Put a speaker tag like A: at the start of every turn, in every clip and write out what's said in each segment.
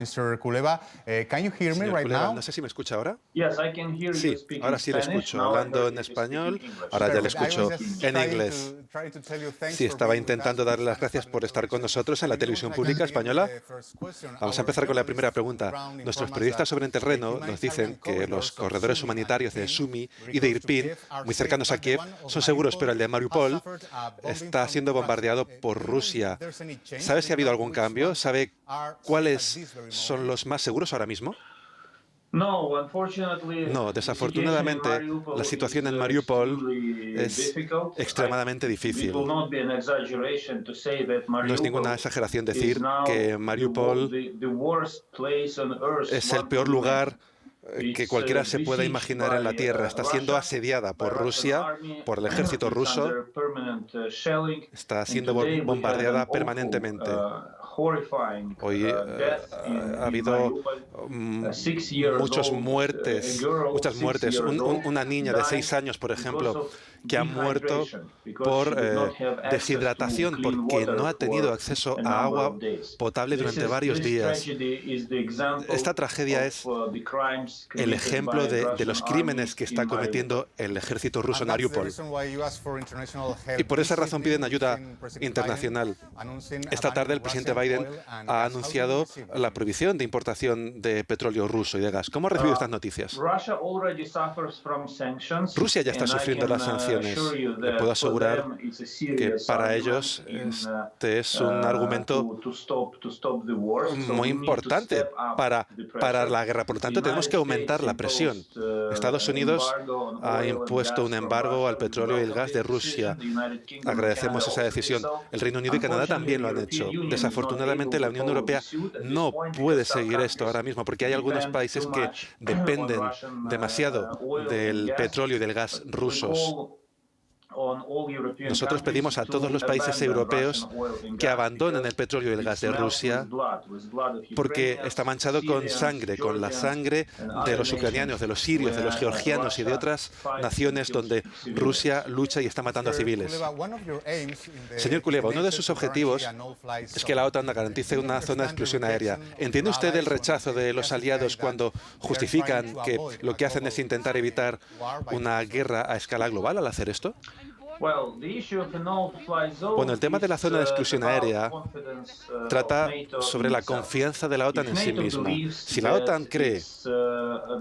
A: Mr. Kuleva, can you hear me
B: Señor
A: right
B: Kuleva,
A: now?
B: no sé si me escucha ahora.
C: Yes, I can hear
B: Sí,
C: you speaking
B: ahora sí le
C: Spanish.
B: escucho,
C: Now I
B: hablando
C: heard
B: en
C: you speaking
B: español,
C: English.
B: ahora ya le
A: Perfect. I was
B: escucho
A: just
B: en
A: trying
B: inglés.
A: to tell you thanks
B: Sí,
A: for
B: estaba
A: being with us
B: intentando
A: in
B: darle las
A: Spanish
B: gracias por estar con
A: Television.
B: nosotros en la
A: And it
B: televisión
A: looks like
B: pública
A: I can begin
B: española.
A: with the first question.
B: Vamos a
A: Our
B: empezar con la primera
A: journalists
B: pregunta.
A: on ground
B: Nuestros
A: inform us
B: periodistas
A: that
B: sobre el
A: the
B: terreno nos
A: humanitarian
B: dicen que los
A: corridors of
B: corredores
A: Sumy and
B: humanitarios de
A: Irpin,
B: Sumy
A: very
B: y de
A: close to
B: Irpin,
A: Kiev, are
B: muy
A: safe,
B: cercanos a
A: but the
B: Kiev,
A: one of
B: son seguros, pero el de
A: Mariupol has
B: Mariupol
A: suffered a bombing
B: está
A: from
B: siendo
A: Russia.
B: bombardeado
A: Do
B: por
A: you know if
B: Rusia.
A: there's any change?
B: ¿Sabe
A: Do
B: si ha
A: you
B: habido
A: know
B: algún
A: which
B: cambio?
A: ones
B: ¿Sabe
A: are safe at
B: cuáles
A: this very
B: son
A: moment?
B: los más seguros ahora mismo?
C: No, unfortunately,
B: No,
C: the situation in
B: desafortunadamente,
C: Mariupol
B: la
C: is
B: situación en Mariupol
C: extremely
B: es
C: difficult.
B: extremadamente
C: It
B: difícil.
C: will not be an exaggeration to say that
B: No es ninguna
C: Mariupol
B: exageración
C: is
B: decir
C: now
B: que Mariupol
C: the worst place on earth
B: es
C: one
B: el peor
C: could
B: lugar
C: imagine.
B: que
C: It's
B: cualquiera se pueda
C: besieged
B: imaginar en la
C: by
B: Tierra. Está siendo
C: Russia,
B: asediada
C: by
B: por
C: Russian
B: Rusia,
C: army.
B: por el ejército
C: It's
B: ruso.
C: under permanent shelling.
B: Está
C: And
B: siendo
C: today we had an
B: bombardeada
C: awful,
B: permanentemente.
C: horrifying
B: Hoy
C: death
B: ha
C: in
B: habido
C: Mariupol. 6 years
B: muchas
C: old,
B: muertes,
C: a girl,
B: muchas
C: 6
B: muertes.
C: years old,
B: Una niña de 6
C: died
B: años, por
C: because
B: ejemplo,
C: of
B: que ha muerto
C: dehydration, because
B: por
C: she did not have access to
B: deshidratación,
C: clean
B: porque no
C: water
B: ha tenido
C: for
B: acceso
C: a
B: a
C: number
B: agua
C: of days.
B: potable durante varios
C: This
B: días.
C: tragedy is the example
B: Esta tragedia es
C: of, the crimes
B: el
C: committed
B: ejemplo
C: by
B: de
C: Russian
B: los crímenes
C: army
B: que está
C: in Mariupol.
B: cometiendo el ejército ruso en
A: And that's the
B: Mariupol.
A: reason why you ask for international help.
B: Y por esa razón piden ayuda
A: Recently, President
B: internacional.
A: Biden announcing a
B: Esta
A: ban
B: tarde
A: on
B: el presidente
A: Russian
B: Biden
A: oil and
B: ha
A: gas. How do you
B: anunciado
A: receive that?
B: la prohibición de importación de petróleo ruso y de gas. ¿Cómo ha recibido estas noticias?
C: Russia already suffers from sanctions,
B: Rusia ya está
C: and I
B: sufriendo
C: can,
B: las sanciones.
C: assure you
B: Le
C: that
B: puedo
C: for
B: asegurar
C: them it's a
B: que
C: serious
B: para
C: argument
B: ellos
C: in,
B: este es un argumento
C: to stop the war. So
B: muy
C: we need to
B: importante
C: step up
B: para
C: the
B: parar
C: pressure.
B: la guerra. Por lo tanto,
C: The
B: tenemos que
C: United
B: aumentar la
C: States
B: presión.
C: imposed,
B: Estados Unidos
C: embargo on
B: ha
C: oil and
B: impuesto
C: gas
B: un
C: from
B: embargo al
C: Russia. We
B: petróleo y el
C: welcome
B: gas de
C: this decision.
B: Rusia.
C: The United Kingdom and
B: Agradecemos
C: Canada
B: esa
C: also
B: decisión.
C: did so.
B: El Reino Unido y Canadá también lo han
C: Unfortunately,
B: hecho.
C: the European Union is not
B: Desafortunadamente,
C: able
B: la
C: to
B: Unión
C: follow
B: Europea
C: the suit at this
B: no
C: point
B: puede
C: because some
B: seguir esto
C: countries
B: ahora mismo porque hay algunos
C: depend
B: países
C: too
B: que
C: much
B: dependen
C: on Russian,
B: demasiado
C: oil and
B: del
C: gas.
B: petróleo y del gas
C: We
B: rusos.
C: call on all European
B: Nosotros
C: countries
B: pedimos a
C: to
B: todos los países
C: abandon
B: europeos
C: Russian oil and
B: que
C: gas
B: abandonen el
C: because
B: petróleo y el
C: it
B: gas de
C: smells
B: Rusia
C: with blood of
B: porque
C: Ukrainians,
B: está manchado con
C: Syrians,
B: sangre, con la
C: Georgians,
B: sangre
C: and
B: de
C: other
B: los ucranianos, de los sirios, de los
C: nations
B: georgianos y de
C: where
B: otras
C: Russia fights
B: naciones
C: and kills
B: donde
C: civilians.
B: Rusia lucha y está matando a
A: Mr.
B: civiles.
A: Kuleva, one of your aims in the
B: Señor Kuleva, uno de
A: next
B: sus
A: to guarantee
B: objetivos
A: a no-fly
B: es que la
A: zone.
B: OTAN garantice
A: Do you
B: una zona de
A: understand the
B: exclusión aérea.
A: rejection of
B: ¿Entiende
A: your
B: usted el
A: allies when
B: rechazo
A: they
B: de los
A: justify
B: aliados
A: that
B: cuando
A: they are
B: justifican
A: trying to
B: que
A: avoid
B: lo que
A: a
B: hacen es
A: global
B: intentar evitar
A: war by
B: una
A: proxy?
B: guerra a escala global al hacer esto?
C: Well, the issue of the no-fly zone
B: Bueno, el tema de la
C: is,
B: zona de exclusión
C: about
B: aérea
C: confidence,
B: trata
C: of NATO
B: sobre
C: in
B: la
C: itself.
B: confianza de la OTAN
C: If
B: en sí
C: NATO
B: misma.
C: believes
B: Si la
C: that
B: OTAN cree
C: its,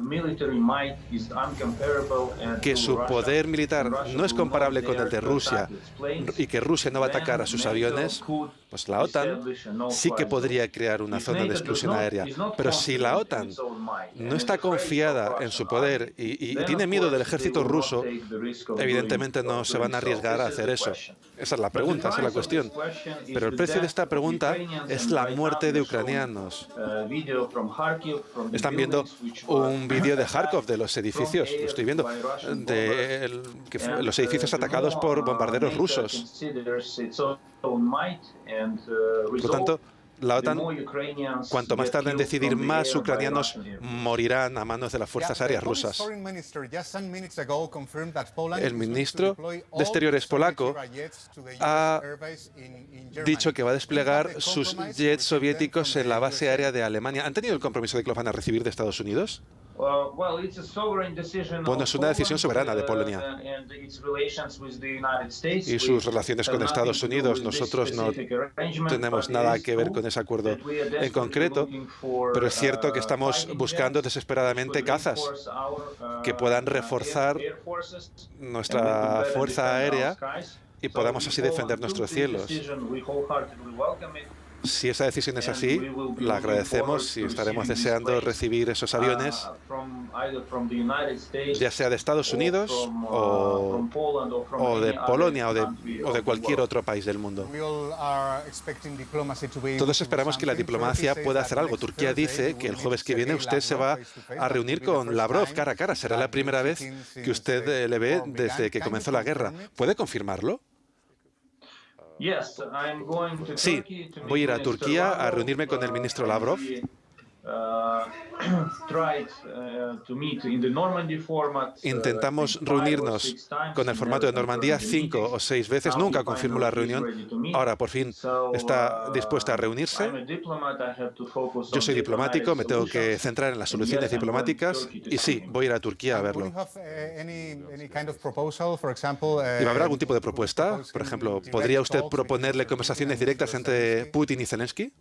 C: military might is uncomparable and
B: que
C: to
B: su
C: Russia,
B: poder militar
C: and Russia
B: no es
C: will not
B: comparable con el
C: dare
B: de
C: to
B: Rusia
C: attack its planes,
B: y que Rusia no va a
C: then
B: atacar a sus
C: NATO
B: aviones,
C: could
B: pues la OTAN
C: establish a no-fly
B: sí que
C: zone.
B: podría crear una
C: If
B: zona de
C: NATO
B: exclusión
C: does not-
B: aérea.
C: is not
B: Pero si la
C: confident
B: OTAN
C: in its own might
B: no
C: and
B: está
C: is afraid of
B: confiada en
C: Russian
B: su poder
C: army,
B: y
C: then,
B: tiene
C: of
B: miedo del
C: course,
B: ejército
C: they will not
B: ruso,
C: take the risk of
B: evidentemente no se van a arriesgar a hacer eso. Esa es la pregunta, esa es la cuestión. Pero el precio de esta pregunta es la muerte de ucranianos. Están viendo un vídeo de Kharkov, de los edificios, lo estoy viendo, de los edificios atacados por bombarderos rusos. Por lo tanto, la OTAN, cuanto más tarde en decidir, más ucranianos morirán a manos de las fuerzas aéreas rusas. El ministro de Exteriores polaco ha dicho que va a desplegar sus jets soviéticos en la base aérea de Alemania. ¿Han tenido el compromiso de que los van a recibir de Estados Unidos?
C: Bueno, es una decisión soberana de Polonia
B: Y sus relaciones con Estados Unidos. Nosotros no tenemos nada que ver con ese acuerdo en concreto, pero es cierto que estamos buscando desesperadamente cazas que puedan reforzar nuestra fuerza aérea y podamos así defender nuestros cielos. Si esa decisión es así, la agradecemos y estaremos deseando recibir esos aviones, ya sea de Estados Unidos o de Polonia o de cualquier otro país del mundo. Todos esperamos que la diplomacia pueda hacer algo. Turquía dice que el jueves que viene usted se va a reunir con Lavrov cara a cara. Será la primera vez que usted le ve desde que comenzó la guerra. ¿Puede confirmarlo? Sí, voy a ir a Turquía a reunirme con el ministro Lavrov Intentamos reunirnos con el formato de Normandía 5 o 6 veces. Nunca confirmó la reunión. Ahora, por fin, está dispuesta a reunirse. Yo soy diplomático, me tengo que centrar en las soluciones diplomáticas y sí, voy a ir a Turquía a verlo. ¿Y va a haber algún tipo de propuesta? Por ejemplo, ¿podría usted proponerle conversaciones directas entre Putin y Zelensky?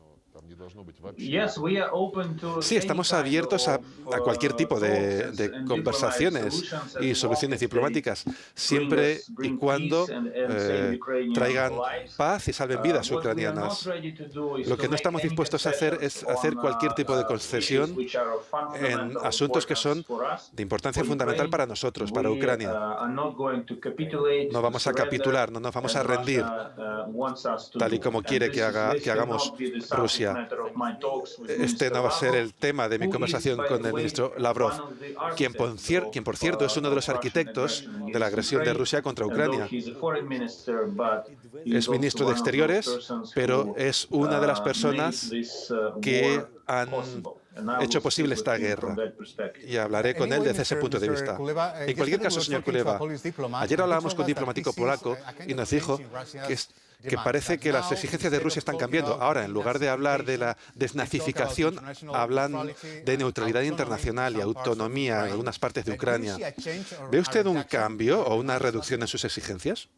B: Sí, estamos abiertos a cualquier tipo de conversaciones y soluciones diplomáticas, siempre y cuando traigan paz y salven vidas ucranianas. Lo que no estamos dispuestos a hacer es hacer cualquier tipo de concesión en asuntos que son de importancia fundamental para nosotros, para Ucrania. No vamos a capitular, no nos vamos a rendir, tal y como quiere que hagamos Rusia. Este no va a ser el tema de mi conversación con el ministro Lavrov, quien por cierto es uno de los arquitectos de la agresión de Rusia contra Ucrania. Es ministro de Exteriores, pero es una de las personas que han hecho posible esta guerra. Y hablaré con él desde ese punto de vista. En cualquier caso, señor Kuleba, ayer hablábamos con un diplomático polaco y nos dijo que parece que las exigencias de Rusia están cambiando. Ahora, en lugar de hablar de la desnazificación, hablan de neutralidad internacional y autonomía en algunas partes de Ucrania. ¿Ve usted un cambio o una reducción en sus exigencias?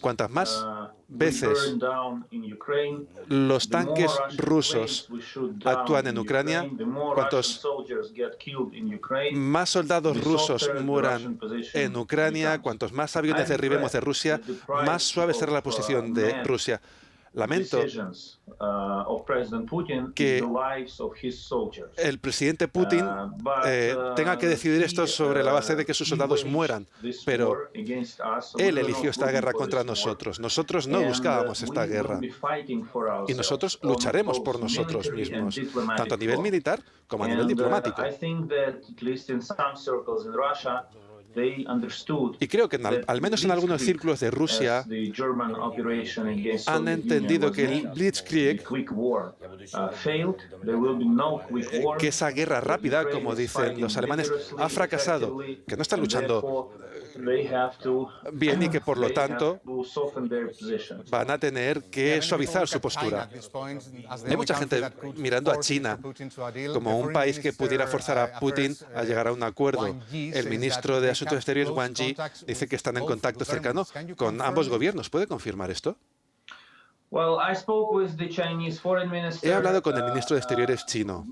B: Cuantas más veces los tanques rusos actúan en Ucrania, cuantos más soldados rusos mueran en Ucrania, cuantos más aviones derribemos de Rusia, más suave será la posición de Rusia. Lamento que el presidente Putin tenga que decidir esto sobre la base de que sus soldados mueran, pero él eligió esta guerra contra nosotros. Nosotros no buscábamos esta guerra y nosotros lucharemos por nosotros mismos, tanto a nivel militar como a nivel diplomático. Y creo que al menos en algunos círculos de Rusia han entendido que el Blitzkrieg, que esa guerra rápida, como dicen los alemanes, ha fracasado, que no están luchando bien y que por lo tanto van a tener que suavizar su postura. Hay mucha gente mirando a China como un país que pudiera forzar a Putin a llegar a un acuerdo. El ministro de Asuntos Exteriores, Wang Yi, dice que están en contacto cercano con ambos gobiernos. ¿Puede confirmar esto? He hablado con el ministro de Exteriores chino.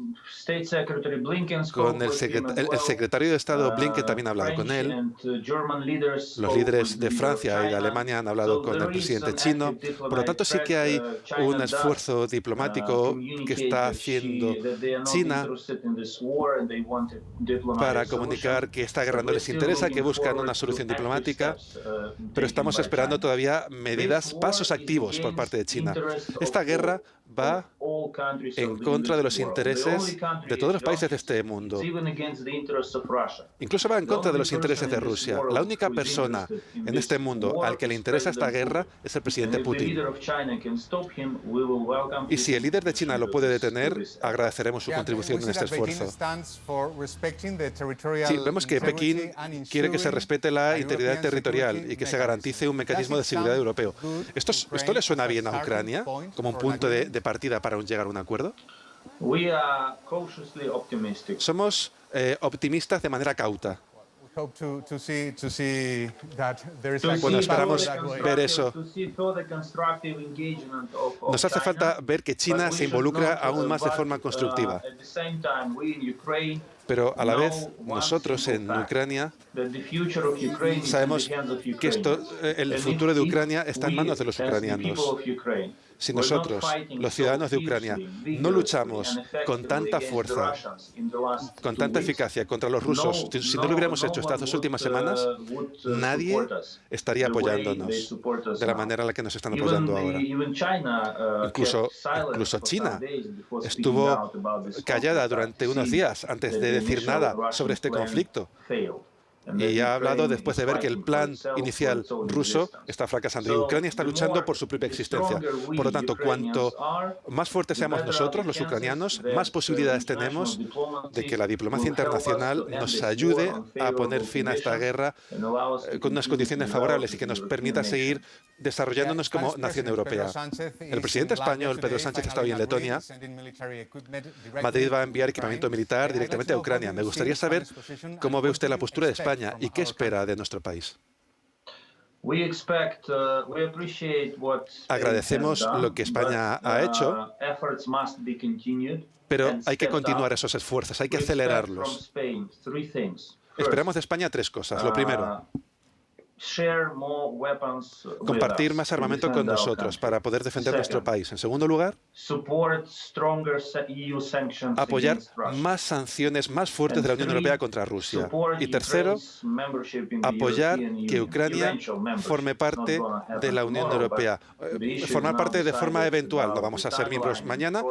B: Con el secretario de Estado Blinken también ha hablado con él. Los líderes de Francia y de Alemania han hablado con el presidente chino. Por lo tanto, sí que hay un esfuerzo diplomático que está haciendo China para comunicar que esta guerra no les interesa, que buscan una solución diplomática, pero estamos esperando todavía medidas, pasos activos por parte de China. Esta guerra va en contra de los intereses de todos los países de este mundo. Incluso va en contra de los intereses de Rusia. La única persona en este mundo al que le interesa esta guerra es el presidente Putin. Y si el líder de China lo puede detener, agradeceremos su contribución en este esfuerzo. Sí, vemos que Pekín quiere que se respete la integridad territorial y que se garantice un mecanismo de seguridad europeo. ¿Esto le suena bien a Ucrania como un punto de partida para llegar a un acuerdo? Somos optimistas de manera cauta. Bueno, esperamos ver eso. Nos hace falta ver que China se involucra aún más de forma constructiva. Pero a la vez, nosotros en Ucrania sabemos que el futuro de Ucrania está en manos de los ucranianos. Si nosotros, los ciudadanos de Ucrania, no luchamos con tanta fuerza, con tanta eficacia contra los rusos, si no lo hubiéramos hecho estas 2 últimas semanas, nadie estaría apoyándonos de la manera en la que nos están apoyando ahora. Incluso China estuvo callada durante unos días antes de decir nada sobre este conflicto. Y ha hablado después de ver que el plan inicial ruso está fracasando y Ucrania está luchando por su propia existencia. Por lo tanto, cuanto más fuertes seamos nosotros, los ucranianos, más posibilidades tenemos de que la diplomacia internacional nos ayude a poner fin a esta guerra con unas condiciones favorables y que nos permita seguir desarrollándonos como nación europea. El presidente español, Pedro Sánchez, está hoy en Letonia. Madrid va a enviar equipamiento militar directamente a Ucrania. Me gustaría saber cómo ve usted la postura de España y qué espera de nuestro país. Agradecemos lo que España ha hecho, pero hay que continuar esos esfuerzos, hay que acelerarlos. Esperamos de España tres cosas. Lo primero, compartir más armamento con nosotros para poder defender nuestro país. En segundo lugar, apoyar más sanciones más fuertes de la Unión Europea contra Rusia. Y tercero, apoyar que Ucrania forme parte de la Unión Europea. Formar parte de forma eventual. No vamos a ser miembros mañana.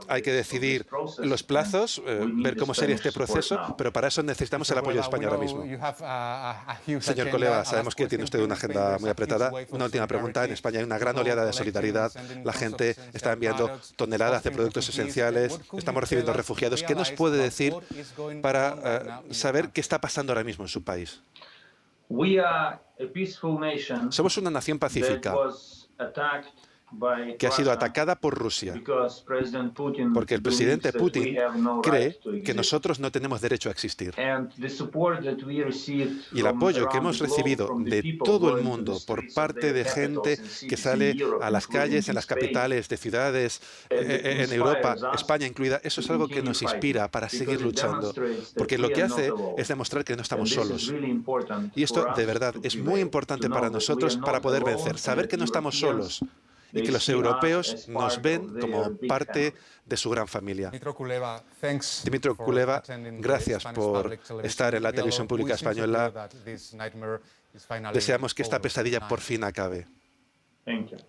B: Hay que decidir los plazos, ver cómo sería este proceso, pero para eso necesitamos el apoyo de España ahora mismo. Señor Kuleva, sabemos que tiene usted una agenda muy apretada. Una última pregunta. En España hay una gran oleada de solidaridad. La gente está enviando toneladas de productos esenciales. Estamos recibiendo refugiados. ¿Qué nos puede decir para saber qué está pasando ahora mismo en su país? Somos una nación pacífica que ha sido atacada por Rusia, porque el presidente Putin cree que nosotros no tenemos derecho a existir. Y el apoyo que hemos recibido de todo el mundo por parte de gente que sale a las calles, en las capitales de ciudades, en Europa, España incluida, eso es algo que nos inspira para seguir luchando, porque lo que hace es demostrar que no estamos solos. Y esto, de verdad, es muy importante para nosotros para poder vencer, saber que no estamos solos y que los europeos nos ven como parte de su gran familia. Dmytro Kuleva, gracias por estar en la televisión pública española. Deseamos que esta pesadilla por fin acabe. Gracias.